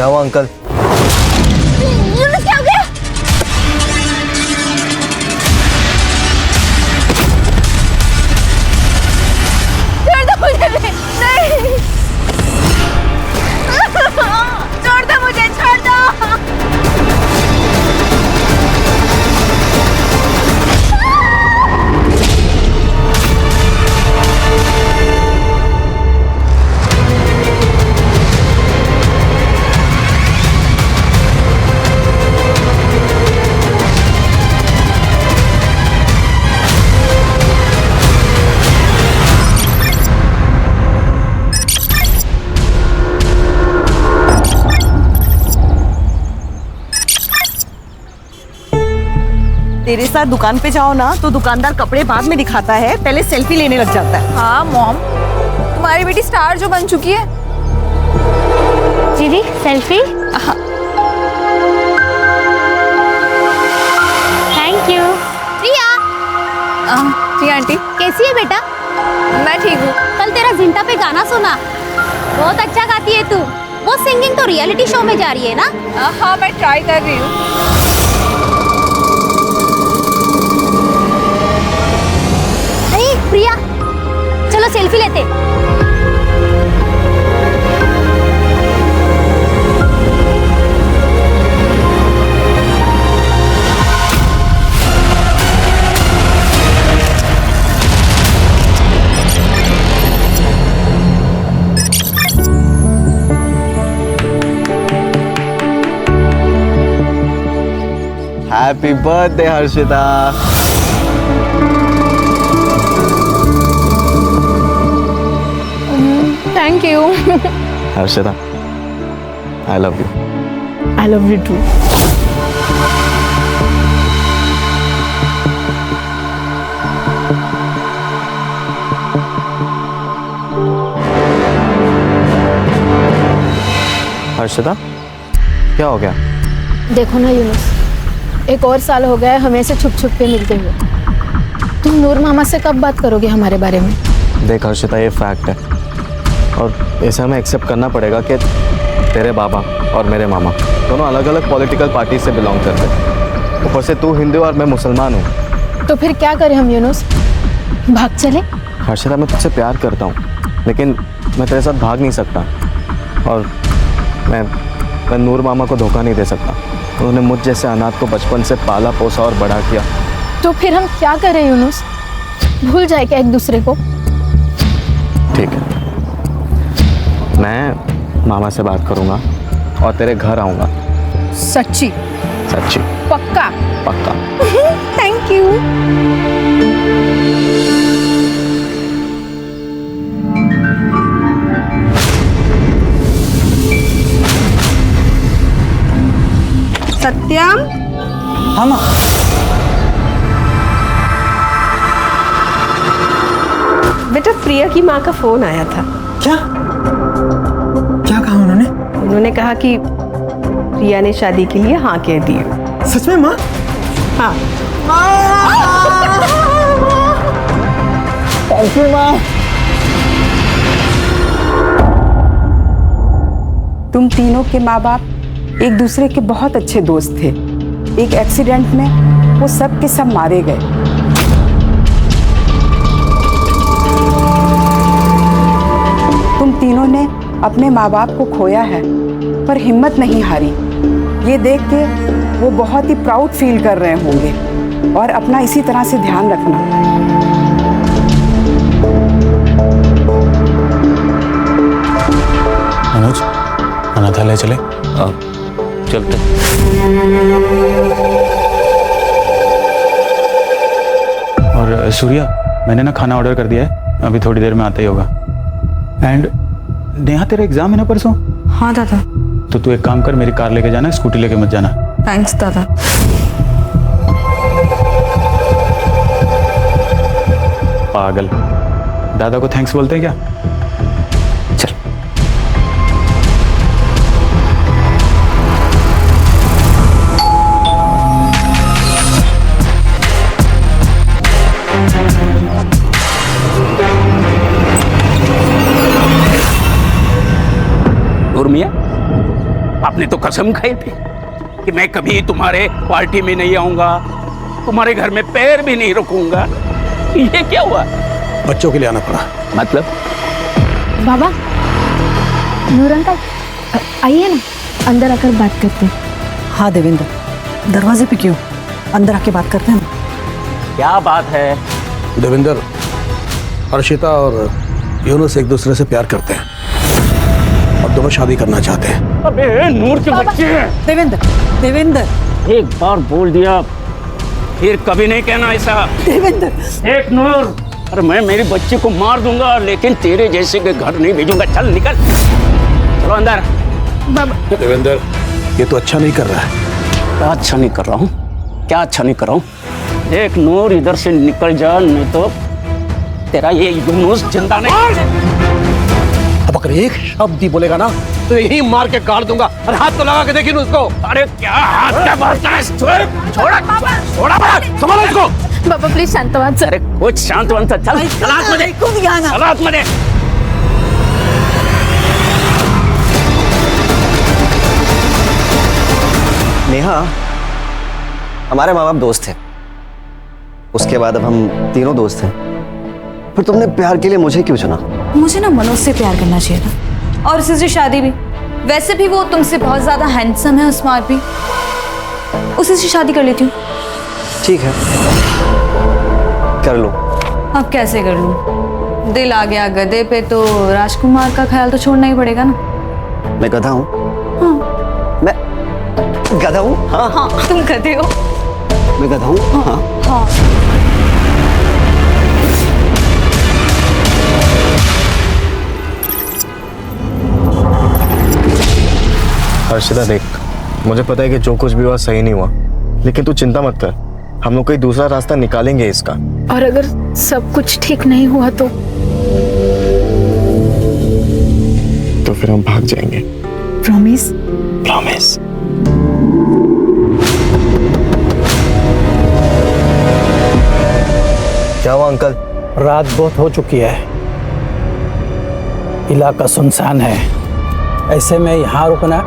क्या हुआ अंकल? यूनुस क्या हो गया? छोड़ दो मुझे, नहीं छोड़ दो मुझे, छोड़ दो। तेरे साथ दुकान पे जाओ ना तो दुकानदार कपड़े बाद में दिखाता है, पहले सेल्फी लेने लग जाता है। हाँ मॉम, तुम्हारी बेटी स्टार जो बन चुकी है। दीदी सेल्फी। Thank you. प्रिया। जी आंटी। कैसी है बेटा? मैं ठीक हूँ। कल तेरा जिंटा पे गाना सुना, बहुत अच्छा गाती है तू। वो सिंगिंग तो रियलिटी शो में जा रही है ना? हाँ मैं ट्राई कर रही हूँ। अरे प्रिया, चलो सेल्फी लेते। Happy birthday Harshita. Thank you. Harshita, I love you. I love you too. Harshita, क्या हो गया? देखो ना यूनुस, एक और साल हो गया है हमें ऐसे छुप छुप के मिलते हुए। तुम नूर मामा से कब बात करोगे हमारे बारे में? देख हर्षिता, ये फैक्ट है और इसे हमें एक्सेप्ट करना पड़ेगा कि तेरे बाबा और मेरे मामा दोनों अलग अलग पॉलिटिकल पार्टी से बिलोंग करते हैं। ऊपर से तू हिंदू और मैं मुसलमान हूँ। तो फिर क्या करें हम यूनुस? भाग चले? हर्षिता, मैं तुझसे प्यार करता हूँ लेकिन मैं तेरे साथ भाग नहीं सकता और मैं नूर मामा को धोखा नहीं दे सकता। उन्होंने मुझ जैसे अनाथ को बचपन से पाला पोसा और बड़ा किया। तो फिर हम क्या करें यूनुस? भूल जाए क्या एक दूसरे को? ठीक है, मैं मामा से बात करूंगा और तेरे घर आऊंगा। सच्ची? सच्ची? पक्का? पक्का। Thank you. सत्यम, हाँ माँ। बेटा प्रिया की माँ का फोन आया था। क्या क्या कहा उन्होंने? उन्होंने कहा कि प्रिया ने शादी के लिए हाँ कह दी है। सच में माँ? हाँ। थैंक यू माँ। तुम तीनों के माँ बाप एक दूसरे के बहुत अच्छे दोस्त थे। एक एक्सीडेंट में वो सब के सब मारे गए। तुम तीनों ने अपने माँ बाप को खोया है पर हिम्मत नहीं हारी। ये देख के वो बहुत ही प्राउड फील कर रहे होंगे और अपना इसी तरह से ध्यान रखना। मनोज, अनाथालय चले? चलते। और सूर्या, मैंने ना खाना ऑर्डर कर दिया है, अभी थोड़ी देर में आता ही होगा। एंड नेहा, तेरा एग्जाम है ना परसों? हाँ दादा। तो तू एक काम कर, मेरी कार लेके जाना, स्कूटी लेके मत जाना। थैंक्स दादा। पागल, दादा को थैंक्स बोलते हैं क्या? चल। तो कसम खाई थी कि मैं कभी तुम्हारे पार्टी में नहीं आऊंगा, तुम्हारे घर में पैर भी नहीं रखूंगा। ये क्या हुआ? बच्चों के लिए आना पड़ा। मतलब? बाबा, नूर अंकल, आइए ना, अंदर आकर बात करते हैं। हाँ देवेंद्र, दरवाजे पे क्यों? अंदर आके बात करते हैं ना। क्या बात है? देवेंद्र, हर्षिता और यूनुस एक दूसरे से प्यार करते हैं और दोनों शादी करना चाहते हैं। अबे नूर के बच्चे हैं। देवेंद्र, देवेंद्र, एक बार बोल दिया फिर कभी नहीं कहना ऐसा। देवेंद्र, एक नूर, अरे मैं मेरी बच्ची को मार दूंगा लेकिन तेरे जैसे के घर नहीं भेजूंगा। चल निकल, चलो अंदर। बाबा, देवेंद्र, ये तो अच्छा नहीं कर रहा है। क्या अच्छा नहीं कर रहा हूँ? क्या अच्छा नहीं कर रहा हूँ? एक नूर, इधर से निकल जा नहीं तो तेरा ये यूनुस जिंदा नहीं। अब अगर एक शब्द भी बोलेगा ना तो यही मार के गाड़ दूंगा। और हाथ तो लगा के देखिए उसको। अरे क्या हाथ क्या मारता है? छोड़ा छोड़ा, संभालो इसको। बाबा प्लीज शांतवाद सर। अरे कुछ शांत चल सलाद में दे, सलाद में दे। नेहा, हमारे माँ बाप दोस्त थे, उसके बाद अब हम तीनों दोस्त हैं। फिर तुमने प्यार के लिए मुझे क्यों चुना? मुझे ना मनोज से प्यार करना चाहिए था, और उससे से शादी भी। वैसे भी वो तुमसे बहुत ज्यादा हैंडसम है और स्मार्ट भी, उसी से शादी कर लेती हूँ। ठीक है, कर लो। अब कैसे कर लूँ? दिल आ गया गधे पे तो राजकुमार का ख्याल तो छोड़ना ही पड़ेगा ना। मैं गधा हूँ? हाँ। मैं गधा हूँ? हाँ। हाँ, तुम गधे हो। मैं गधा हूँ? हाँ। हाँ। हर्षिता देख, मुझे पता है कि जो कुछ भी हुआ सही नहीं हुआ, लेकिन तू चिंता मत कर, हम लोग कोई दूसरा रास्ता निकालेंगे इसका। और अगर सब कुछ ठीक नहीं हुआ तो फिर हम भाग जाएंगे। प्रॉमिस? प्रॉमिस। क्या हुआ अंकल? रात बहुत हो चुकी है, इलाका सुनसान है, ऐसे में यहाँ रुकना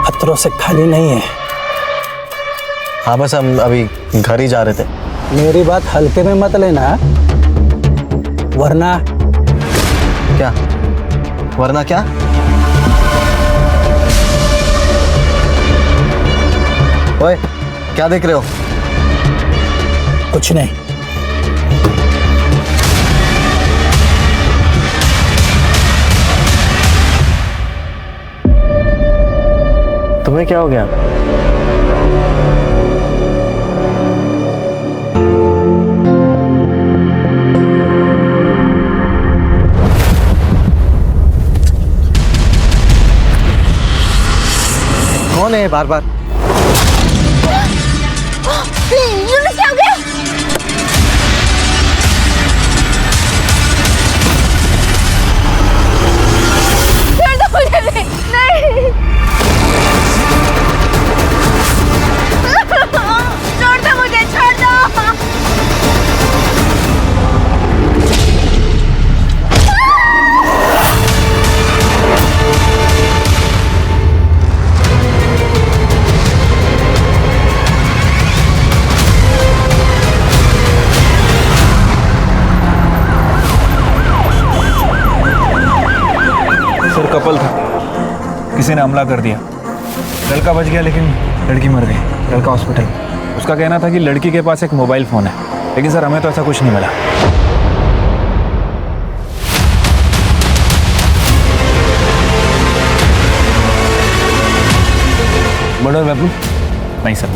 खतरों से खाली नहीं है। हाँ, बस हम अभी घर ही जा रहे थे। मेरी बात हल्के में मत लेना, वरना क्या? वरना क्या? ओए, क्या देख रहे हो? कुछ नहीं। तुम्हें क्या हो गया? कौन है बार बार? यूनुस क्या हो गया? छोड़ दो मुझे, नहीं। छोड़ दो मुझे, छोड़ दो। सर, कपल था, किसी ने हमला कर दिया। लड़का बच गया लेकिन लड़की मर गई। लड़का हॉस्पिटल। उसका कहना था कि लड़की के पास एक मोबाइल फ़ोन है, लेकिन सर हमें तो ऐसा कुछ नहीं मिला। Murder weapon? नहीं सर।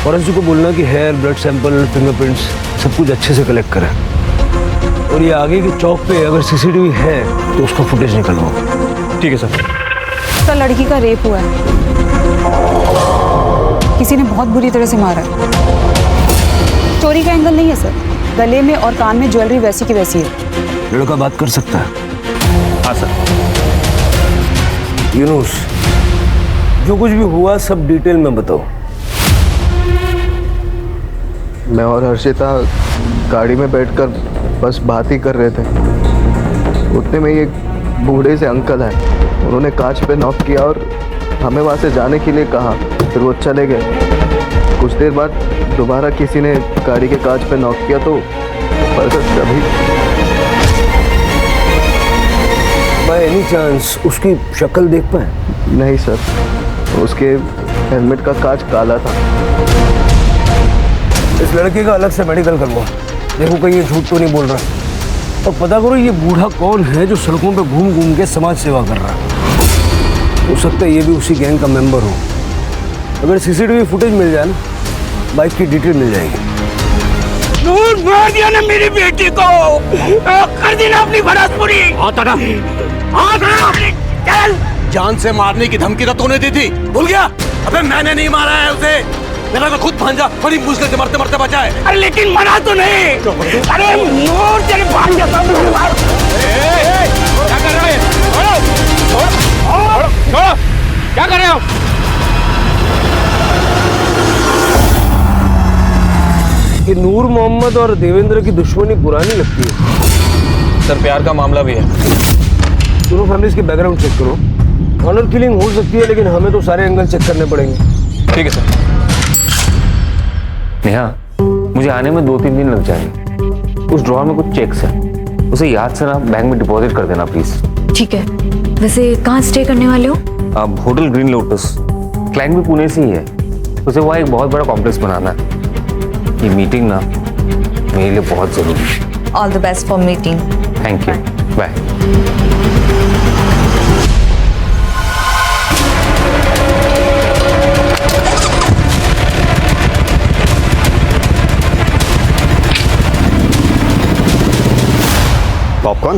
फॉरेंसिक को बोलना कि हेयर, ब्लड सैंपल, फिंगरप्रिंट्स सब कुछ अच्छे से कलेक्ट करें, और ये आगे की चौक पे अगर सीसीटीवी है तो उसका फुटेज निकलवाओ। ठीक है सर। तो लड़की का रेप हुआ है, किसी ने बहुत बुरी तरह से मारा है। चोरी का एंगल नहीं है सर, गले में और कान में ज्वेलरी वैसी की वैसी है। लड़का बात कर सकता है? हाँ सर। यूनुस, जो कुछ भी हुआ सब डिटेल में बताओ। मैं और हर्षिता गाड़ी में बैठकर बस बात ही कर रहे थे। उतने में एक बूढ़े से अंकल है, उन्होंने कांच पे नॉक किया और हमें वहाँ से जाने के लिए कहा, फिर वो चले गए। कुछ देर बाद दोबारा किसी ने गाड़ी के कांच पे नॉक किया तो तभी। बाय एनी चांस उसकी शक्ल देख पाए? नहीं सर, उसके हेलमेट का कांच काला था। इस लड़के का अलग से मेडिकल करवाओ, देखो कहीं ये झूठ तो नहीं बोल रहा, और पता करो ये बूढ़ा कौन है जो सड़कों पे घूम घूम के समाज सेवा कर रहा है। हो सकता है ये भी उसी गैंग का मेंबर हो। अगर सीसीटीवी फुटेज मिल जाए ना, बाइक की डिटेल मिल जाएगी। मार दिया ना मेरी बेटी को, कर दी ना अपनी भड़ास पूरी। चल, जान से मारने की धमकी तो तूने दी थी, भूल गया? अबे मैंने नहीं मारा है उसे, मेरा तो खुद भांजा बड़ी मुश्किल से मरते मरते बचा है। अरे लेकिन मरा तो नहीं। अरे नूर तेरे भांजा क्या कर रहे हो? क्या कर रहे हो? कि नूर मोहम्मद और देवेंद्र की दुश्मनी पुरानी लगती है। सर प्यार का मामला भी है। दोनों फैमिलीज के बैकग्राउंड चेक करो। ऑनर किलिंग हो सकती है, लेकिन हमें तो सारे एंगल चेक करने पड़ेंगे। ठीक है सर। नेहा, मुझे आने में 2-3 दिन लग जाएंगे। उस ड्रॉअर में कुछ चेक्स हैं, उसे याद से ना बैंक में डिपॉजिट कर देना प्लीज। ठीक है। वैसे कहाँ स्टे करने वाले हो? अब होटल ग्रीन लोटस, क्लाइंट भी पुणे से ही है, उसे वहाँ एक बहुत बड़ा कॉम्प्लेक्स बनाना है। ये मीटिंग ना मेरे लिए बहुत जरूरी है। All the best for meeting. Thank you, bye. Popcorn?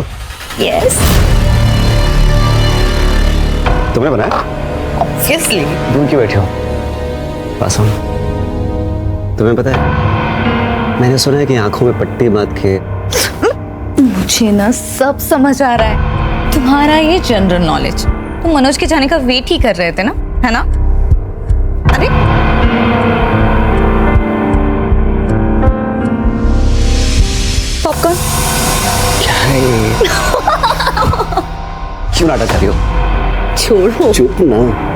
Yes. तुमने बनाया? ऑब्वियसली। तुम क्यों बैठे हो? पास आओ। तुम्हें पता है, मैंने सुना है कि आंखों में पट्टी बांध के। मुझे ना सब समझ आ रहा है, तुम्हारा ये जनरल नॉलेज। तुम मनोज के जाने का वेट ही कर रहे थे ना, है ना? अरे पॉपकॉर्न क्या है ये? क्यों नाटक कर रही हो? छोड़ो। चुप ना।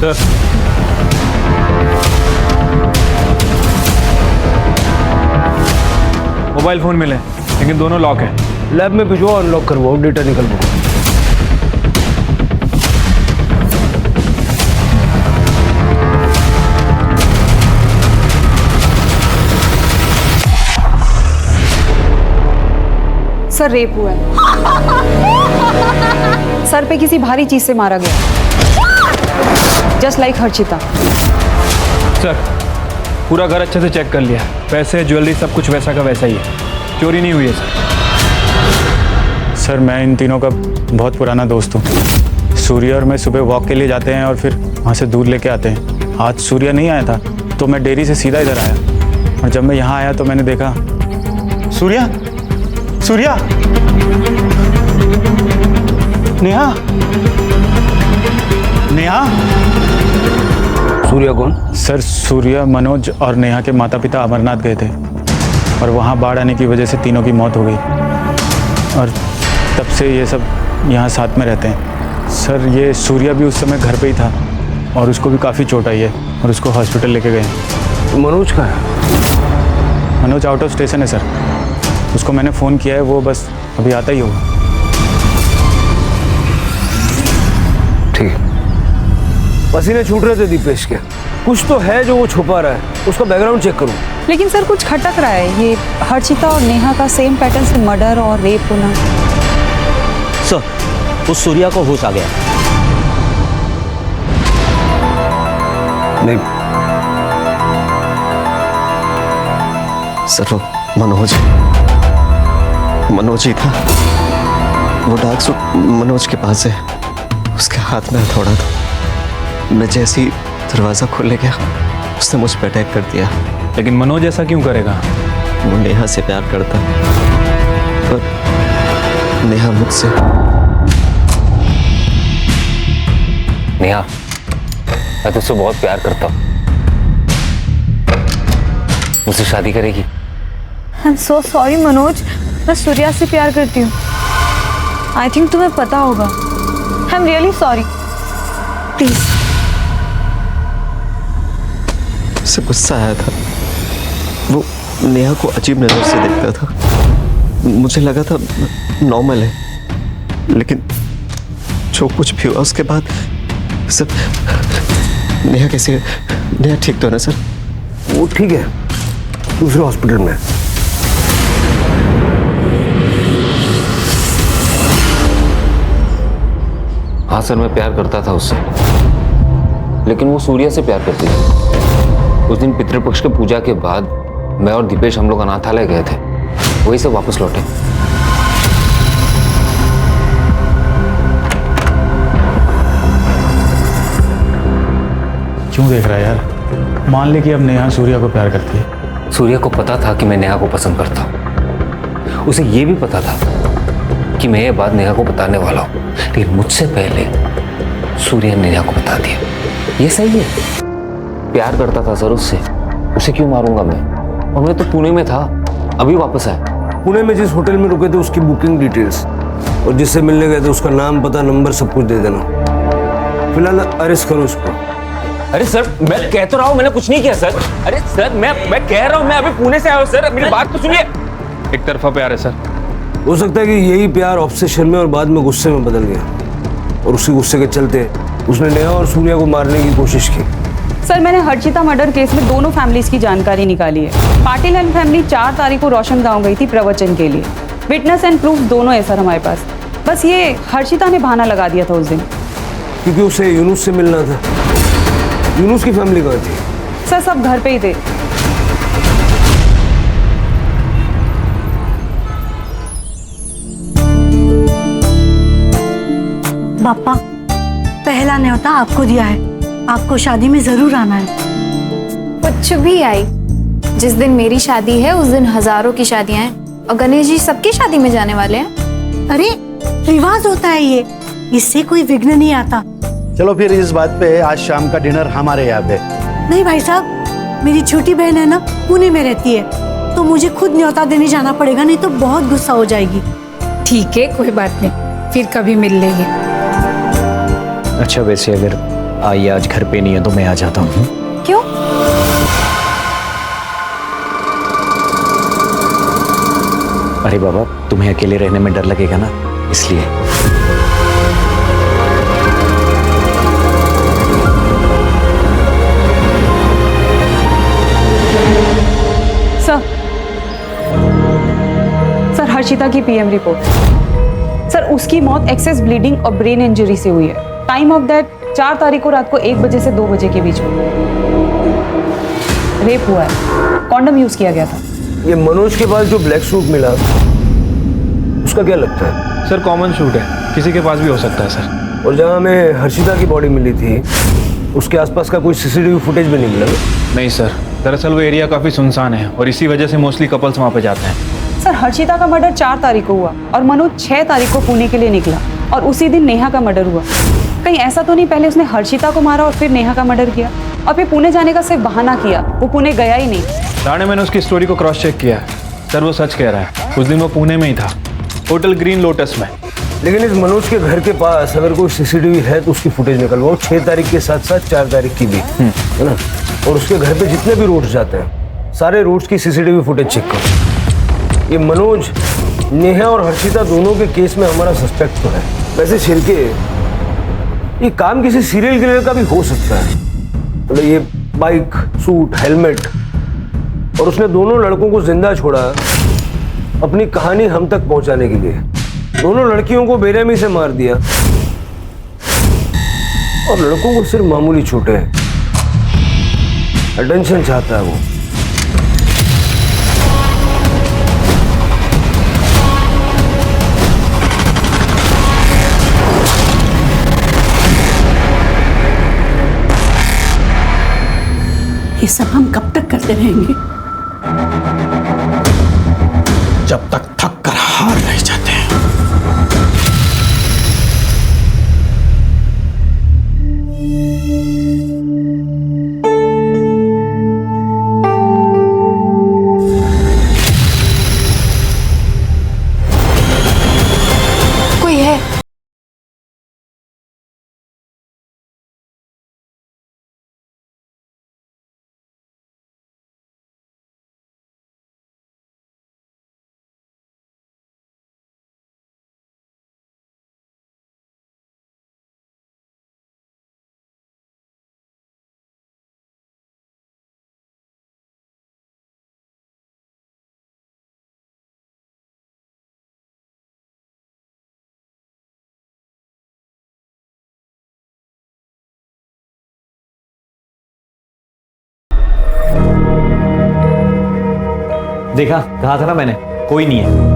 सर, मोबाइल फोन मिले, लेकिन दोनों लॉक है। लैब में भिजवाओ, अनलॉक करवाओ, डेटा निकलवाओ। सर रेप हुआ है। सर पे किसी भारी चीज से मारा गया, जस्ट लाइक हर्षिता। सर, पूरा घर अच्छे से चेक कर लिया, पैसे ज्वेलरी सब कुछ वैसा का वैसा ही है, चोरी नहीं हुई है सर। सर मैं इन तीनों का बहुत पुराना दोस्त हूँ। सूर्य और मैं सुबह वॉक के लिए जाते हैं और फिर वहाँ से दूध लेके आते हैं। आज सूर्य नहीं आया था तो मैं डेयरी से सीधा इधर आया, और जब मैं यहाँ आया तो मैंने देखा सूर्या, सूर्या, नेहा, नेहा। सूर्या कौन? सर सूर्या, मनोज और नेहा के माता पिता अमरनाथ गए थे और वहाँ बाढ़ आने की वजह से तीनों की मौत हो गई, और तब से ये सब यहाँ साथ में रहते हैं। सर ये सूर्या भी उस समय घर पे ही था और उसको भी काफ़ी चोट आई है और उसको हॉस्पिटल लेके गए। मनोज का है? मनोज आउट ऑफ स्टेशन है सर, उसको मैंने फ़ोन किया है, वो बस अभी आता ही होगा। ठीक, पसीने छूट रहे थे दीपेश के, कुछ तो है जो वो छुपा रहा है, उसका बैकग्राउंड चेक करूं। लेकिन सर कुछ खटक रहा है, ये हर्षिता और नेहा का सेम पैटर्न से मर्डर और रेप होना। सर उस सूर्या को होश आ गया। नहीं सर वो मनोज ही था, वो डाक सूट मनोज के पास है, उसके हाथ में हथौड़ा था। मैं जैसे ही दरवाज़ा खोलने गया उसने मुझ पर अटैक कर दिया। लेकिन मनोज ऐसा क्यों करेगा? वो नेहा से प्यार करता है और नेहा मुझसे। नेहा, मैं तुझसे बहुत प्यार करता हूँ, मुझसे शादी करेगी? I am so sorry Manoj, मैं सूर्या से प्यार करती हूँ। आई थिंक तुम्हें पता होगा। I am really sorry, please. उसे गुस्सा आया था, वो नेहा को अजीब नजर से देखता था। मुझे लगा था नॉर्मल है, लेकिन जो कुछ भी हुआ उसके बाद सर। नेहा कैसी है? नेहा ठीक तो है ना सर? वो ठीक है, दूसरे हॉस्पिटल में। हाँ सर, मैं प्यार करता था उससे, लेकिन वो सूर्या से प्यार करती थी। उस दिन पितृपक्ष के पूजा के बाद मैं और दीपेश हम लोग अनाथालय गए थे, वहीं से वापस लौटे। क्यों देख रहा है यार? मान ले कि अब नेहा सूर्या को प्यार करती है। सूर्या को पता था कि मैं नेहा को पसंद करता हूँ, उसे ये भी पता था कि मैं ये बात नेहा को बताने वाला हूँ, लेकिन मुझसे पहले सूर्या ने नेहा को बता दिया। ये सही है, प्यार करता था सर उससे, उसे क्यों मारूंगा मैं? और मैं तो पुणे में था, अभी वापस आया। पुणे में जिस होटल में रुके थे उसकी बुकिंग डिटेल्स और जिससे मिलने गए थे उसका नाम, पता, नंबर सब कुछ दे देना। फिलहाल अरेस्ट करो उसको। अरे सर, मैं कह तो रहा हूँ मैंने कुछ नहीं किया सर। अरे सर, मैं कह रहा हूँ मैं अभी पुणे से आया हूँ सर, मेरी बात तो सुनिए। एक तरफा प्यार है सर। हो सकता है कि यही प्यार ऑब्सेशन में और बाद में गुस्से में बदल गया, और उसी गुस्से के चलते उसने नेहा और सूर्या को मारने की कोशिश की। सर मैंने हर्षिता मर्डर केस में दोनों फैमिलीज की जानकारी निकाली है। पाटिल एंड फैमिली 4 तारीख को रोशन गांव गई थी प्रवचन के लिए। विटनेस एंड प्रूफ दोनों है सर हमारे पास, बस ये हर्षिता ने बहाना लगा दिया था उस दिन, क्योंकि उसे यूनुस से मिलना था। यूनुस की फैमिली कहाँ थी? सर सब घर पे ही थे। पापा, पहला न्योता आपको दिया है, आपको शादी में जरूर आना है। कुछ भी आई, जिस दिन मेरी शादी है उस दिन हजारों की शादियां हैं, और गणेश जी सबकी शादी में जाने वाले हैं। अरे रिवाज होता है ये, इससे कोई विघ्न नहीं आता। चलो फिर इस बात पे आज शाम का डिनर हमारे यहाँ पे। नहीं भाई साहब, मेरी छोटी बहन है ना, पुणे में रहती है, तो मुझे खुद न्योता देने जाना पड़ेगा, नहीं तो बहुत गुस्सा हो जाएगी। ठीक है, कोई बात नहीं, फिर कभी मिल लेंगे। अच्छा वैसे अगर आई आज घर पे नहीं है तो मैं आ जाता हूँ। क्यों? अरे बाबा, तुम्हें अकेले रहने में डर लगेगा ना, इसलिए। सर हर्षिता की पीएम रिपोर्ट। सर उसकी मौत एक्सेस ब्लीडिंग और ब्रेन इंजरी से हुई है। टाइम ऑफ डेथ 4 तारीख को रात को 1 बजे से 2 बजे के बीच में। रेप हुआ है, कॉन्डम यूज किया गया था। ये मनोज के पास जो ब्लैक सूट मिला उसका क्या लगता है? सर कॉमन सूट है, किसी के पास भी हो सकता है सर। और जहाँ हमें हर्षिता की बॉडी मिली थी उसके आसपास का कोई सीसीटीवी फुटेज भी नहीं मिला? नहीं सर, दरअसल वो एरिया काफ़ी सुनसान है और इसी वजह से मोस्टली कपल्स वहाँ पे जाते हैं। सर हर्षिता का मर्डर 4 तारीख को हुआ और मनोज 6 तारीख को पुणे के लिए निकला और उसी दिन नेहा का मर्डर हुआ। कहीं ऐसा तो नहीं पहले उसने हर्षिता को मारा और फिर नेहा का मर्डर किया और फिर पुणे जाने का सिर्फ बहाना किया, वो पुणे गया ही नहीं? राणे, मैंने उसकी स्टोरी को क्रॉस चेक किया है सर, वो सच कह रहा है। उस दिन वो पुणे में ही था, होटल ग्रीन लोटस में। लेकिन इस मनोज के घर के पास अगर कोई सीसीटीवी है तो उसकी फुटेज निकलवाओ, 6 तारीख के साथ साथ 4 तारीख की भी, है ना? और उसके घर पे जितने भी रूट्स जाते हैं सारे रूट्स की सीसीटीवी फुटेज चेक करो। ये मनोज, नेहा और हर्षिता दोनों के केस में हमारा सस्पेक्ट तो है। वैसे शिरके, ये काम किसी सीरियल किलर का भी हो सकता है। मतलब ये बाइक, सूट, हेलमेट, और उसने दोनों लड़कों को जिंदा छोड़ा अपनी कहानी हम तक पहुंचाने के लिए। दोनों लड़कियों को बेरहमी से मार दिया और लड़कों को सिर्फ मामूली चोटें हैं। अटेंशन चाहता है वो। ये सब हम कब तक करते रहेंगे? जब तक थक कर हार नहीं जाते हैं। कोई है? देखा, कहा था ना मैंने, कोई नहीं है।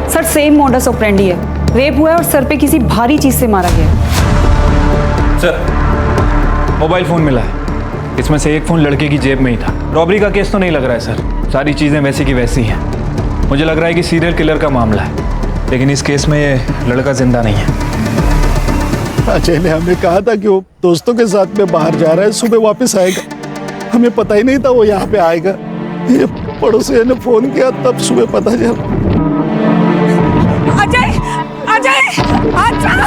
सर सेम मॉडस ऑपरेंडी है, रेप हुआ है और सर पे किसी भारी चीज से मारा गया है। सर मोबाइल फोन मिला है, इसमें से एक फोन लड़के की जेब में ही था। रॉबरी का केस तो नहीं लग रहा है सर, सारी चीजें वैसी की वैसी हैं। मुझे लग रहा है कि सीरियल किलर का मामला है, लेकिन इस केस में ये लड़का जिंदा नहीं है। अजय ने हमें कहा था कि वो दोस्तों के साथ में बाहर जा रहा है, सुबह वापस आएगा। हमें पता ही नहीं था वो यहाँ पे आएगा। ये पड़ोसी ने फोन किया तब सुबह पता चला। अजय, अजय, अजय,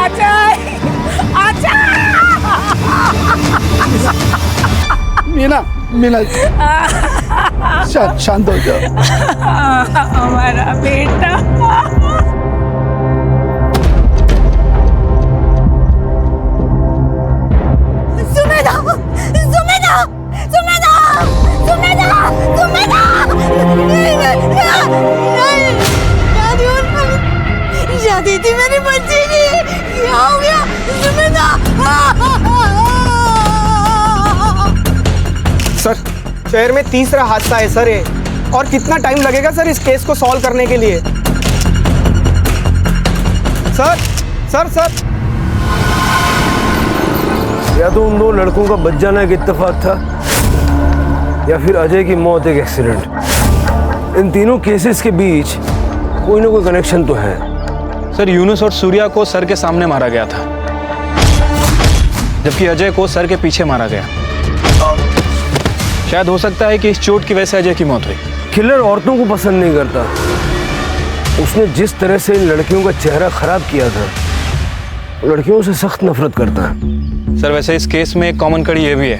अजय, अजय, मीना, मीना, शांत हो जाओ। हमारा बेटा। सुमेधा, सुमेधा, सुमेधा, सुमेधा, सुमेधा। शादी थी मेरी बच्ची की, क्या हो गया सुमेधा? सर शहर में तीसरा हादसा है सर ये, और कितना टाइम लगेगा सर इस केस को सॉल्व करने के लिए? सर सर सर या तो उन दो लड़कों का बच जाना एक इत्तेफाक था, या फिर अजय की मौत एक एक्सीडेंट। इन तीनों केसेस के बीच कोई ना कोई कनेक्शन तो है। सर यूनुस और सूर्या को सर के सामने मारा गया था, जबकि अजय को सर के पीछे मारा गया। शायद हो सकता है कि इस चोट की वजह से अजय की मौत हुई। किलर औरतों को पसंद नहीं करता। उसने जिस तरह से इन लड़कियों का चेहरा खराब किया था, लड़कियों से सख्त नफरत करता है। सर वैसे इस केस में एक कॉमन कड़ी ये भी है,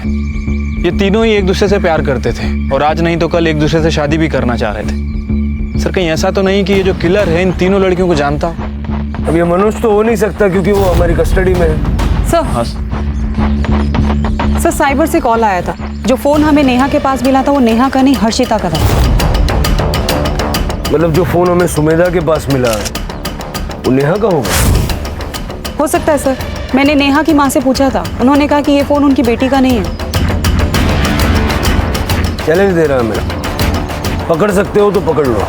ये तीनों ही एक दूसरे से प्यार करते थे और आज नहीं तो कल एक दूसरे से शादी भी करना चाह रहे थे। सर कहीं ऐसा तो नहीं कि ये जो किलर है इन तीनों लड़कियों को जानता? अब ये मनोज तो हो नहीं सकता क्योंकि वो हमारी कस्टडी में है। सर साइबर से कॉल आया था। जो फोन हमें नेहा के पास मिला था वो नेहा का नहीं हर्षिता का था। मतलब जो फोन हमें सुमेधा के पास मिला है वो नेहा का होगा? हो सकता है सर, मैंने नेहा की माँ से पूछा था, उन्होंने कहा कि ये फोन उनकी बेटी का नहीं है। चैलेंज दे रहा है मेरा, पकड़ सकते हो तो पकड़ लो।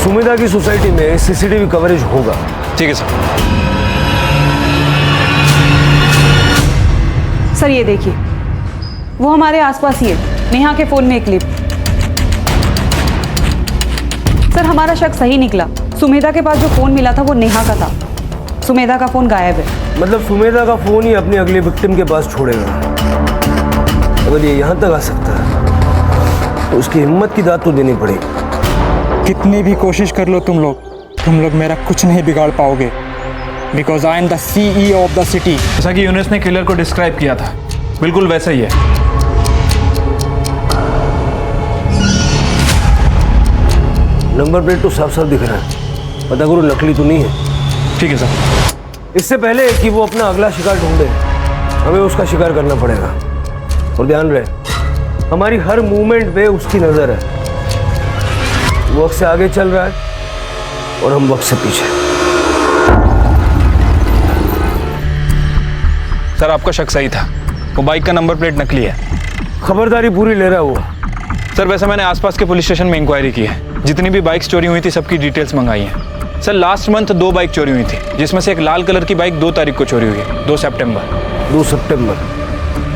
सुमेधा की सोसाइटी में सीसीटीवी कवरेज होगा। ठीक है सर। सर ये देखिए, वो हमारे आसपास ही है, नेहा के फोन में एक क्लिप। सर हमारा शक सही निकला, सुमेधा के पास जो फोन मिला था वो नेहा का था, सुमेधा का फोन गायब है। मतलब सुमेधा का फोन ही अपनी अगली विक्टिम के पास छोड़ेगा। अगर ये यहाँ तक आ सकता है तो उसकी हिम्मत की दाद तो देनी पड़ेगी। कितनी भी कोशिश कर लो तुम लोग मेरा कुछ नहीं बिगाड़ पाओगे, because I am the CEO of the city. जैसा कि यूनुस ने किलर को डिस्क्राइब किया था, बिल्कुल वैसा ही है। नंबर प्लेट तो साफ साफ दिख रहा है, पता करो नकली तो नहीं है। ठीक है सर। इससे पहले कि वो अपना अगला शिकार ढूंढे, हमें उसका शिकार करना पड़ेगा। और ध्यान रहे, हमारी हर मूवमेंट पे उसकी नजर है। वो वक्त से आगे चल रहा है और हम वक्त से पीछे। सर आपका शक सही था, वो बाइक का नंबर प्लेट नकली है। खबरदारी पूरी ले रहा हुआ। सर वैसे मैंने आसपास के पुलिस स्टेशन में इंक्वायरी की है, जितनी भी बाइक्स चोरी हुई थी सबकी डिटेल्स मंगाई हैं। सर लास्ट मंथ 2 बाइक चोरी हुई थी, जिसमें से एक लाल कलर की बाइक 2 तारीख को चोरी हुई है, 2 सितंबर। 2 सितंबर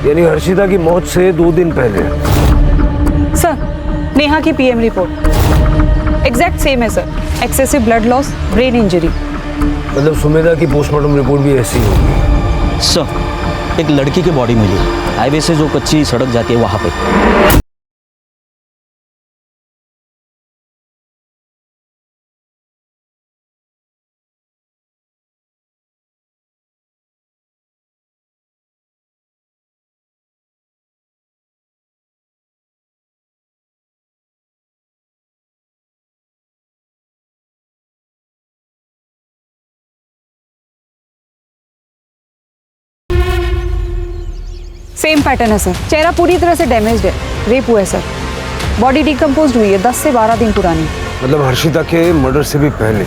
यानी हर्षिता की मौत से 2 दिन पहले। सर नेहा की PM रिपोर्ट एग्जैक्ट सेम है sir, excessive blood loss, brain injury. मतलब सुमेधा की पोस्टमार्टम रिपोर्ट भी ऐसी होगी। सर एक लड़की की बॉडी मिली, हाईवे से जो कच्ची सड़क जाती है वहां पे। सेम पैटर्न है सर, चेहरा पूरी तरह से डैमेज्ड है, रेप हुआ है सर। बॉडी डिकम्पोज हुई है, 10 से 12 दिन पुरानी। मतलब हर्षिता के मर्डर से भी पहले?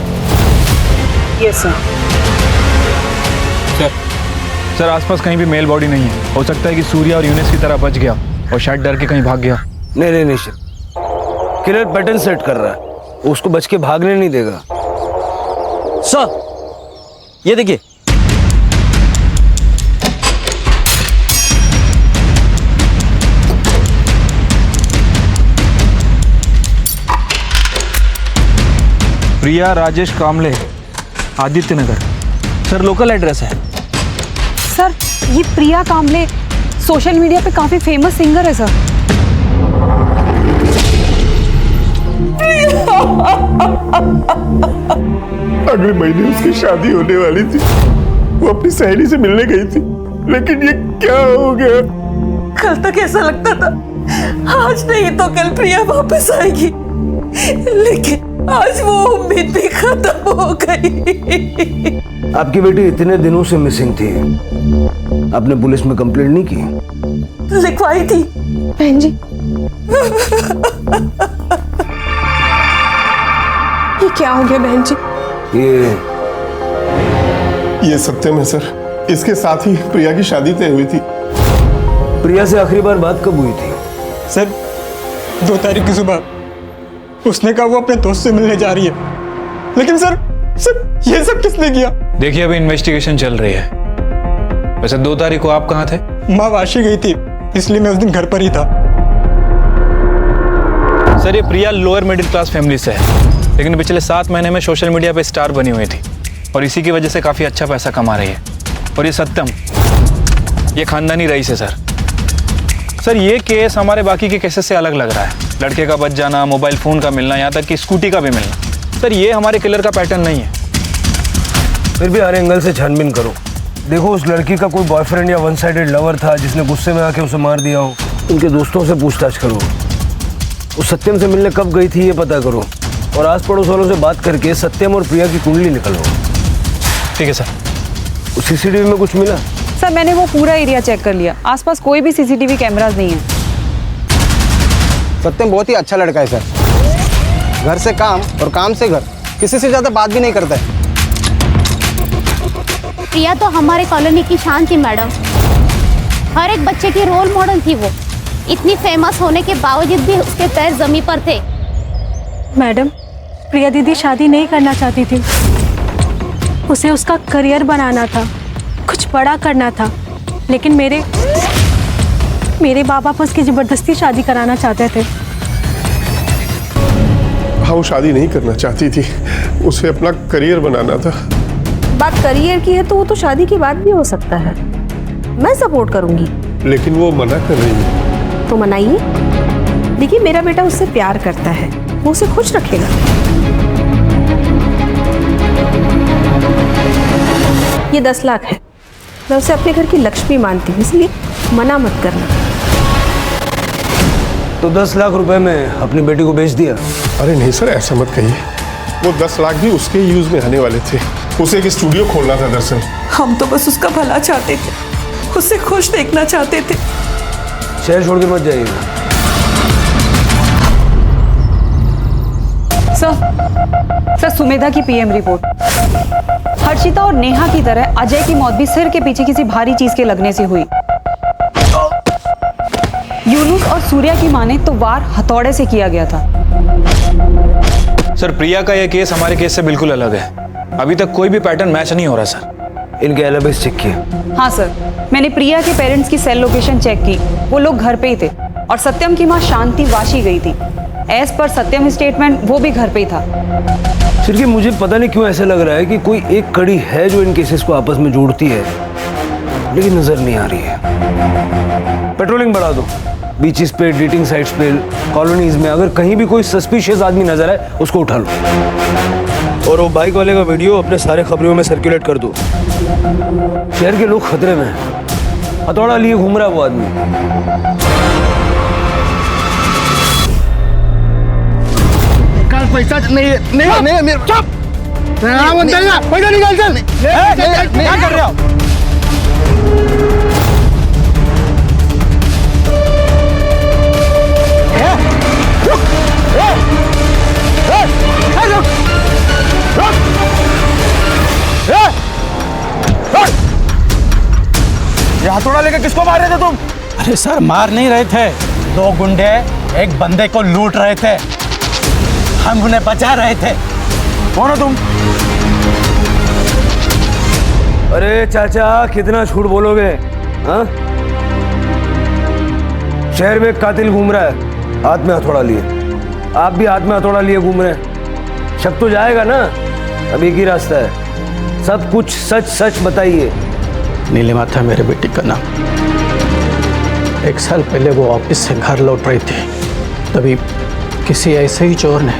Yes sir. सर आसपास कहीं भी मेल बॉडी नहीं है, हो सकता है कि सूर्या और यूनुस की तरह बच गया और शायद डर के कहीं भाग गया। नहीं किलर पैटर्न सेट कर रहा है, वो उसको बच के भागने नहीं देगा। सर ये देखिए, प्रिया राजेश कामले, आदित्य नगर। सर लोकल एड्रेस है। सर ये प्रिया कामले सोशल मीडिया पे काफी फेमस सिंगर है सर। अगले महीने उसकी शादी होने वाली थी, वो अपनी सहेली से मिलने गई थी, लेकिन ये क्या हो गया? कल तक ऐसा लगता था आज नहीं तो कल प्रिया वापस आएगी, लेकिन आज वो उम्मीद भी खत्म हो गई। आपकी बेटी इतने दिनों से मिसिंग थी, आपने पुलिस में कंप्लेंट नहीं की? लिखवाई थी बहन जी। ये क्या हो गया बहन जी? ये सत्यम है सर, इसके साथ ही प्रिया की शादी तय हुई थी। प्रिया से आखिरी बार बात कब हुई थी? सर 2 तारीख की सुबह उसने कहा वो अपने दोस्त से मिलने जा रही है, लेकिन सर ये सब किसने किया? देखिए अभी इन्वेस्टिगेशन चल रही है। वैसे 2 तारीख को आप कहाँ थे? माँ वाशी गई थी, इसलिए मैं उस दिन घर पर ही था। सर ये प्रिया लोअर मिडिल क्लास फैमिली से है, लेकिन पिछले 7 महीने में सोशल मीडिया पे स्टार बनी हुई थी और इसी की वजह से काफ़ी अच्छा पैसा कमा रही है। और ये सत्यम, ये खानदानी रईस है सर। सर ये केस हमारे बाकी के केसेस से अलग लग रहा है। लड़के का बच जाना, मोबाइल फ़ोन का मिलना, यहाँ तक कि स्कूटी का भी मिलना। सर ये हमारे किलर का पैटर्न नहीं है। फिर भी हर एंगल से छानबीन करो। देखो उस लड़की का कोई बॉयफ्रेंड या वन साइडेड लवर था जिसने गुस्से में आके उसे मार दिया हो। उनके दोस्तों से पूछताछ करो। उस सत्यम से मिलने कब गई थी ये पता करो, और आस पड़ोस वालों से बात करके सत्यम और प्रिया की कुंडली निकलो। ठीक है सर। उस सीसीटीवी में कुछ मिला? सर मैंने वो पूरा एरिया चेक कर लिया, आसपास कोई भी सीसीटीवी कैमरास नहीं है। सत्यम बहुत ही अच्छा लड़का है सर, घर से काम और काम से घर, किसी से ज्यादा बात भी नहीं करता है। प्रिया तो हमारे कॉलोनी की शान थी मैडम, हर एक बच्चे की रोल मॉडल थी वो। इतनी फेमस होने के बावजूद भी उसके पैर जमीन पर थे। मैडम, प्रिया दीदी शादी नहीं करना चाहती थी, उसे उसका करियर बनाना था, कुछ बड़ा करना था, लेकिन मेरे बाबा उसकी जबरदस्ती शादी कराना चाहते थे। हाँ वो शादी नहीं करना चाहती थी, उसे अपना करियर बनाना था। बात करियर की है तो वो तो शादी के बाद भी हो सकता है, मैं सपोर्ट करूंगी। लेकिन वो मना कर रही है। तो मनाइए। देखिए मेरा बेटा उससे प्यार करता है, वो उसे खुश रखेगा। ये 10 लाख है, मैं उसे अपने घर की लक्ष्मी मानती हूँ, इसलिए मना मत करना। तो 10 लाख रुपए में अपनी बेटी को बेच दिया? अरे नहीं सर, ऐसा मत कहिए। वो 10 लाख भी उसके यूज में आने वाले थे। उसे एक स्टूडियो खोलना था दरअसल। हम तो बस उसका भला चाहते थे, उसे खुश देखना चाहते थे। शहर छोड़ के मत जाइएगा। सर सुमेधा की पीएम रिपोर्ट। हर्षिता और नेहा की तरह अजय की मौत भी सिर के पीछे किसी भारी चीज के लगने से हुई। यूनुस और सूर्या की माने तो वार हथौड़े से किया गया था। सर प्रिया का यह केस हमारे केस से बिल्कुल अलग है। अभी तक कोई भी पैटर्न मैच नहीं हो रहा सर। इनके एलिबीज चेक किए? हाँ सर, मैंने प्रिया के पेरेंट्स की सेल लोकेशन चेक की, वो लोग घर पे ही थे और सत्यम की माँ शांति वाशी गई थी। एज पर सत्यम स्टेटमेंट वो भी घर पे ही था। फिर कि मुझे पता नहीं क्यों ऐसा लग रहा है कि कोई एक कड़ी है जो इन केसेस को आपस में जोड़ती है, लेकिन नजर नहीं आ रही है। पेट्रोलिंग बढ़ा दो, बीचेस पे, डेटिंग साइट्स पे, कॉलोनीज में। अगर कहीं भी कोई सस्पिशियस आदमी नजर आए उसको उठा लो। और वो बाइक वाले का वीडियो अपने सारे खबरों में सर्कुलेट कर दो। शहर के लोग खतरे में हैं। हथौड़ा लिए घूम रहा है वो आदमी। पैसा नहीं चुप। पैसा निकाल चल। क्या कर रहे हो? ये हथौड़ा लेकर किसको मार रहे थे तुम? अरे सर मार नहीं रहे थे, 2 गुंडे एक बंदे को लूट रहे थे, हम उन्हें बचा रहे थे। कौन हो तुम? अरे चाचा कितना झूठ बोलोगे? हाँ, शहर में एक कातिल घूम रहा है, हाथ में हथौड़ा लिए। आप भी हाथ में हथौड़ा लिए घूम रहे हैं। शक तो जाएगा ना। अब एक ही रास्ता है, सब कुछ सच सच बताइए। नीलिमा था मेरे बेटी का नाम। 1 साल पहले वो ऑफिस से घर लौट रही थी, तभी किसी ऐसे ही चोर ने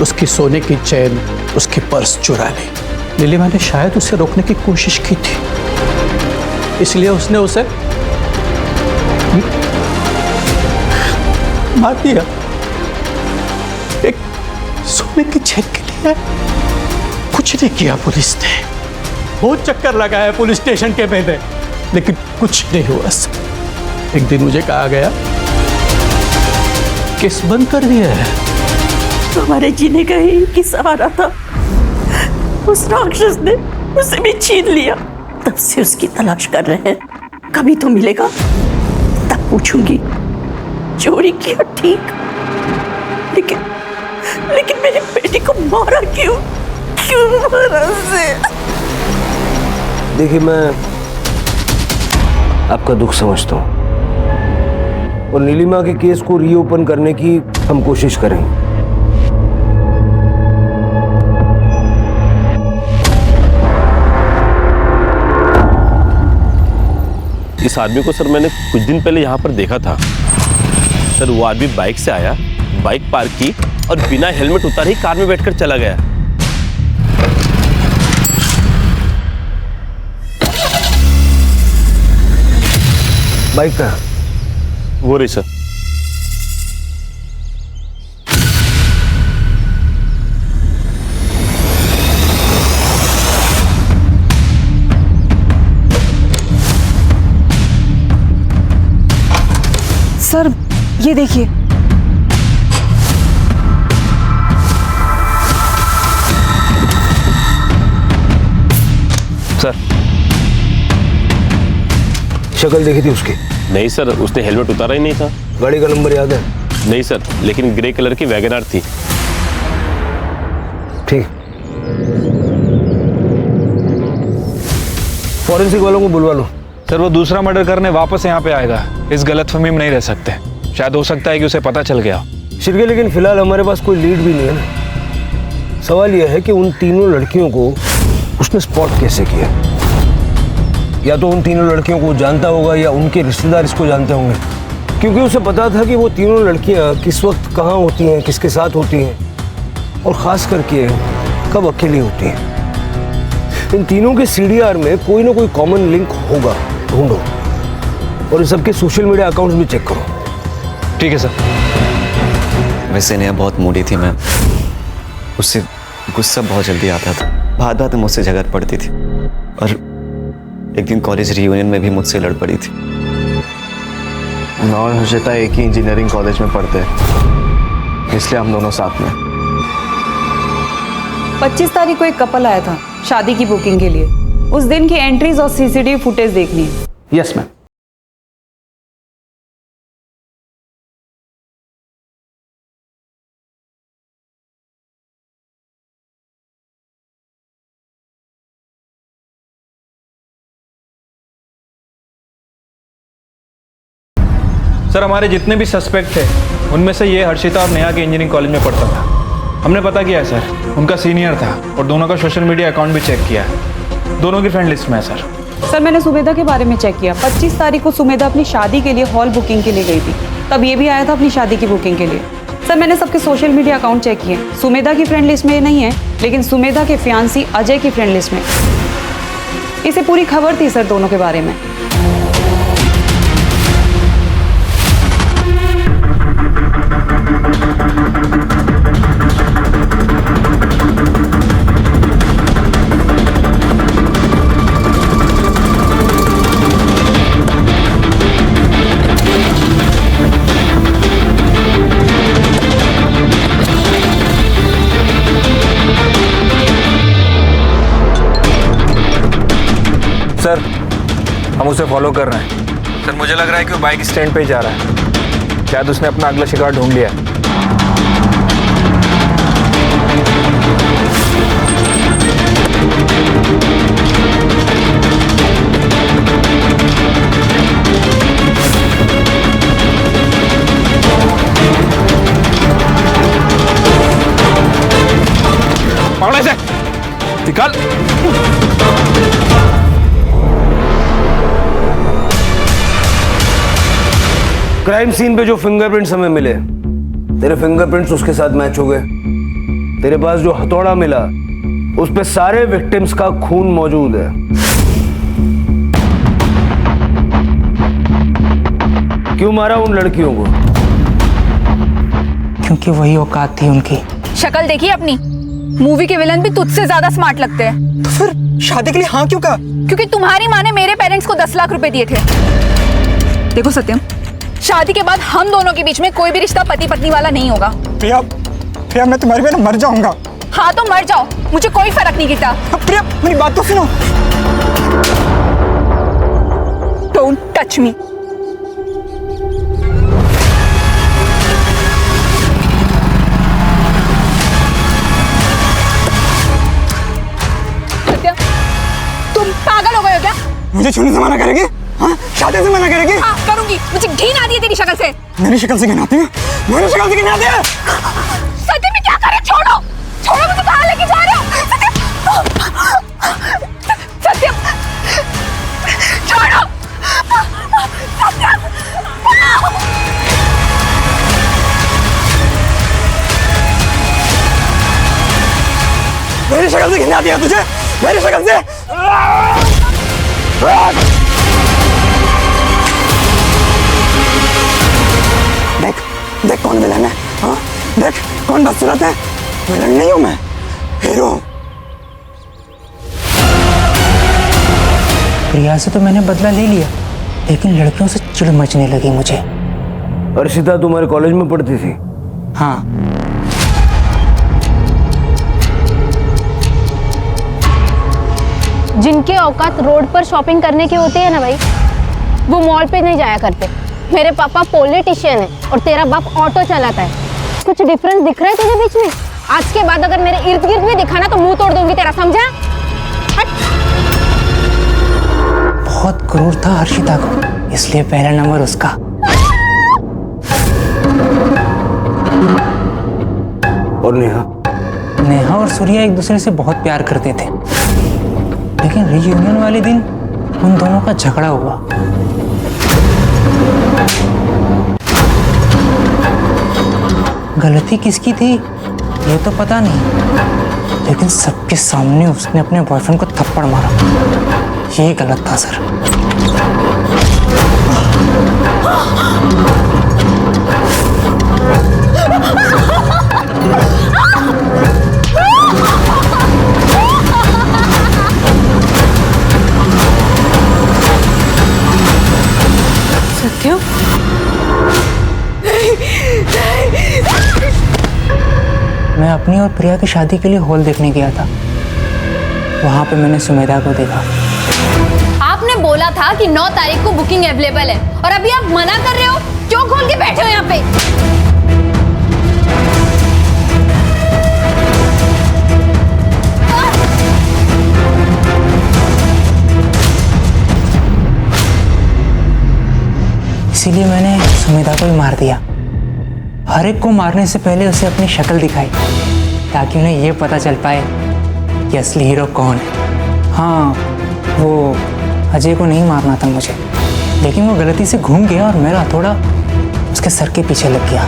उसकी सोने की चेन, उसकी पर्स चुरा ली। नीलिमा ने शायद उसे रोकने की कोशिश की थी, इसलिए उसने उसे मार दिया एक सोने की चेन के लिए। कुछ नहीं किया पुलिस ने, बहुत चक्कर लगाया पुलिस स्टेशन के मैंने, लेकिन कुछ नहीं हुआ सर। एक दिन मुझे कहा गया केस बंद कर दिया है। हमारे जीने का ही एक ही सहारा था, उस राक्षस ने उसे भी छीन लिया। तब से उसकी तलाश कर रहे हैं, कभी तो मिलेगा तब पूछूंगी चोरी किया ठीक, लेकिन मेरी बेटी को मारा क्यों मारा उसे? देखिए, मैं आपका दुख समझता हूँ और नीलिमा के केस को रीओपन करने की हम कोशिश करेंगे। इस आदमी को सर मैंने कुछ दिन पहले यहाँ पर देखा था सर। वो आदमी बाइक से आया, बाइक पार्क की और बिना हेलमेट उतारे ही कार में बैठकर चला गया। बाइक का वो रही सर। सर ये देखिए, सर शक्ल देखी थी उसकी? नहीं सर, उसने हेलमेट उतारा ही नहीं था। गाड़ी का नंबर याद है? नहीं सर, लेकिन ग्रे कलर की वैगनआर थी। ठीक, फॉरेंसिक वालों को बुलवा लो। सर वो दूसरा मर्डर करने वापस यहाँ पे आएगा, इस गलतफहमी में नहीं रह सकते। शायद हो सकता है कि उसे पता चल गया। शिरके, लेकिन फिलहाल हमारे पास कोई लीड भी नहीं है ना। सवाल यह है कि उन तीनों लड़कियों को उसने स्पॉट कैसे किया? या तो उन तीनों लड़कियों को जानता होगा या उनके रिश्तेदार इसको जानते होंगे, क्योंकि उसे पता था कि वो तीनों लड़कियां किस वक्त कहाँ होती हैं, किसके साथ होती हैं और ख़ास करके कब अकेली होती हैं। इन तीनों के सीडीआर में कोई ना कोई कॉमन लिंक होगा, ढूंढो और इन सबके सोशल मीडिया अकाउंट्स भी चेक करो। ठीक है सर। वैसे नेहा बहुत मूडी थी मैम, उससे गुस्सा बहुत जल्दी आता था, बात बात में मुझसे झगड़ पड़ती थी और एक दिन कॉलेज रियूनियन में भी मुझसे लड़ पड़ी थी। मैं और हर्षिता एक ही इंजीनियरिंग कॉलेज में पढ़ते हैं, इसलिए हम दोनों साथ में। 25 तारीख को एक कपल आया था शादी की बुकिंग के लिए। उस दिन की एंट्रीज और सीसीटीवी फुटेज देखनी है। Yes ma'am. सर हमारे जितने भी सस्पेक्ट थे उनमें से ये हर्षिता और नेहा के इंजीनियरिंग कॉलेज में पढ़ता था। हमने पता किया है सर, उनका सीनियर था और दोनों का सोशल मीडिया अकाउंट भी चेक किया है। दोनों की फ्रेंड लिस्ट में है सर। सर मैंने सुमेधा के बारे में चेक किया। 25 तारीख को सुमेधा अपनी शादी के लिए हॉल बुकिंग के लिए गई थी, तब ये भी आया था अपनी शादी की बुकिंग के लिए। सर मैंने सबके सोशल मीडिया अकाउंट चेक किए, सुमेधा की फ्रेंड लिस्ट में ये नहीं है, लेकिन सुमेधा के फियांसी अजय की फ्रेंड लिस्ट में। इसे पूरी खबर थी सर दोनों के बारे में। सर हम उसे फॉलो कर रहे हैं। सर मुझे लग रहा है कि वो बाइक स्टैंड पे ही जा रहा है, शायद उसने अपना अगला शिकार ढूंढ लिया है। पकड़ो इसे, निकाल। क्राइम सीन पे जो फिंगरप्रिंट्स हमें मिले, तेरे फिंगरप्रिंट्स उसके साथ मैच हो गए। तेरे पास जो हथौड़ा मिला उस पे सारे विक्टिम्स का खून मौजूद है। क्यों मारा उन लड़कियों को? क्योंकि वही औकात थी उनकी। शक्ल देखी अपनी, मूवी के विलन भी तुझसे ज्यादा स्मार्ट लगते हैं। तो फिर शादी के लिए हाँ क्यों कहा? क्योंकि तुम्हारी माँ ने मेरे पेरेंट्स को 10 लाख रुपए दिए थे। देखो सत्यम, शादी के बाद हम दोनों के बीच में कोई भी रिश्ता पति पत्नी वाला नहीं होगा। प्रिया, प्रिया मैं तुम्हारी वजह मर जाऊंगा। हाँ तो मर जाओ, मुझे कोई फर्क नहीं गिरता। प्रिया मेरी बात तो सुनो। Don't touch me. तुम पागल हो गए हो क्या? मुझे छूने से मना करेगी? हाँ? शादी से मना करेगी? हाँ करूंगी, मुझे घिन आती है तेरी शक्ल से। मेरी शक्ल से घिन आती है? मेरी शक्ल से घिन आती है? सत्यम में क्या कर रहे हो? छोड़ो, छोड़ो, मुझे कहाँ लेके जा रहे हो? सत्यम, छोड़ो, सत्यम। मेरी शक्ल से घिन आती है तुझे? मेरी शक्ल से? देख, देख कौन विलन है? हाँ? देख कौन बदसूरत है? विलन नहीं हूं मैं, हीरो। प्रिया से तो मैंने बदला ले लिया, लेकिन लड़कियों से चिढ़ मचने लगी मुझे। अर्शिता तुम्हारे कॉलेज में पढ़ती थी? हाँ। जिनके औकात रोड पर शॉपिंग करने की होती है ना भाई, वो मॉल पे नहीं जाया करते। मेरे पापा पॉलिटिशियन है और तेरा बाप ऑटो चलाता है। कुछ डिफरेंस दिख रहा है तुझे बीच में? आज के बाद अगर मेरे इर्द गिर्द भी दिखा ना तो मुंह तोड़ दूंगी तेरा, समझा? बहुत क्रूर था हर्षिता को, इसलिए पहला नंबर उसका। और नेहा? नेहा और सूर्या एक दूसरे से बहुत प्यार करते थे, लेकिन रियूनियन वाले दिन उन दोनों का झगड़ा हुआ। गलती किसकी थी ये तो पता नहीं, लेकिन सबके सामने उसने अपने बॉयफ्रेंड को थप्पड़ मारा। ये गलत था सर। सत्यम, मैं अपनी और प्रिया की शादी के लिए हॉल देखने गया था। वहां पे मैंने सुमेधा को देखा। आपने बोला था कि 9 तारीख को बुकिंग अवेलेबल है और अभी आप मना कर रहे हो। क्यों खोल के बैठे हो यहाँ पे? इसीलिए मैंने सुमेधा को ही मार दिया। हर एक को मारने से पहले उसे अपनी शक्ल दिखाई, ताकि उन्हें यह पता चल पाए कि असली हीरो कौन है। हाँ, वो अजय को नहीं मारना था मुझे, लेकिन वो गलती से घूम गया और मेरा हथौड़ा उसके सर के पीछे लग गया।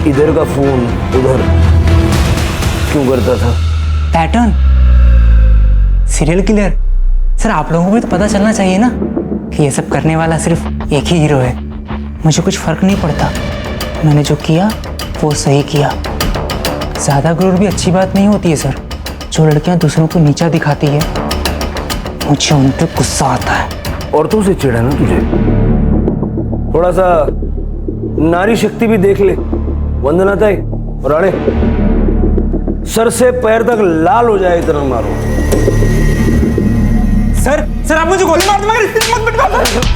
इधर का फोन उधर क्यों करता था? Pattern, serial killer. सर आप लोगों को भी तो पता चलना चाहिए ना कि ये सब करने वाला सिर्फ एक ही हीरो है। मुझे कुछ फर्क नहीं पड़ता, मैंने जो किया वो सही किया। ज्यादा गुरूर भी अच्छी बात नहीं होती है सर। जो लड़कियां दूसरों को नीचा दिखाती है, मुझे उन पे गुस्सा आता है। औरतों से चिढ़ा ना तुझे? थोड़ा सा नारी शक्ति भी देख ले। वंदना ताई और आड़े, सर से पैर तक लाल हो जाए इतना मारो। सर आप मुझे गोली मार दो मगर मत पिटवा।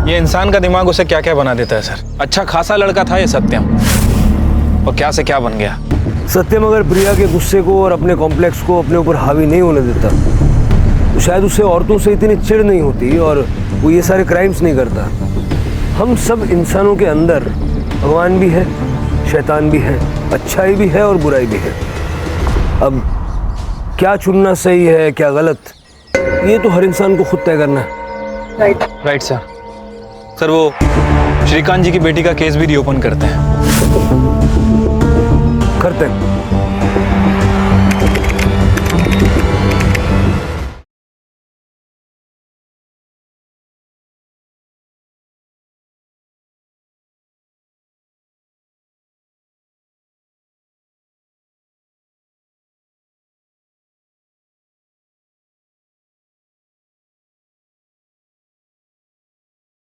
ये इंसान का दिमाग उसे क्या क्या बना देता है सर। अच्छा खासा लड़का था ये सत्यम, और क्या से क्या बन गया। सत्यम अगर प्रिया के गुस्से को और अपने कॉम्प्लेक्स को अपने ऊपर हावी नहीं होने देता तो शायद उसे औरतों से इतनी चिढ़ नहीं होती और वो ये सारे क्राइम्स नहीं करता। हम सब इंसानों के अंदर भगवान भी है, शैतान भी है, अच्छाई भी है और बुराई भी है। अब क्या चुनना सही है क्या गलत, ये तो हर इंसान को खुद तय करना है। राइट सर वो श्रीकांत जी की बेटी का केस भी रीओपन करते हैं। करते हैं।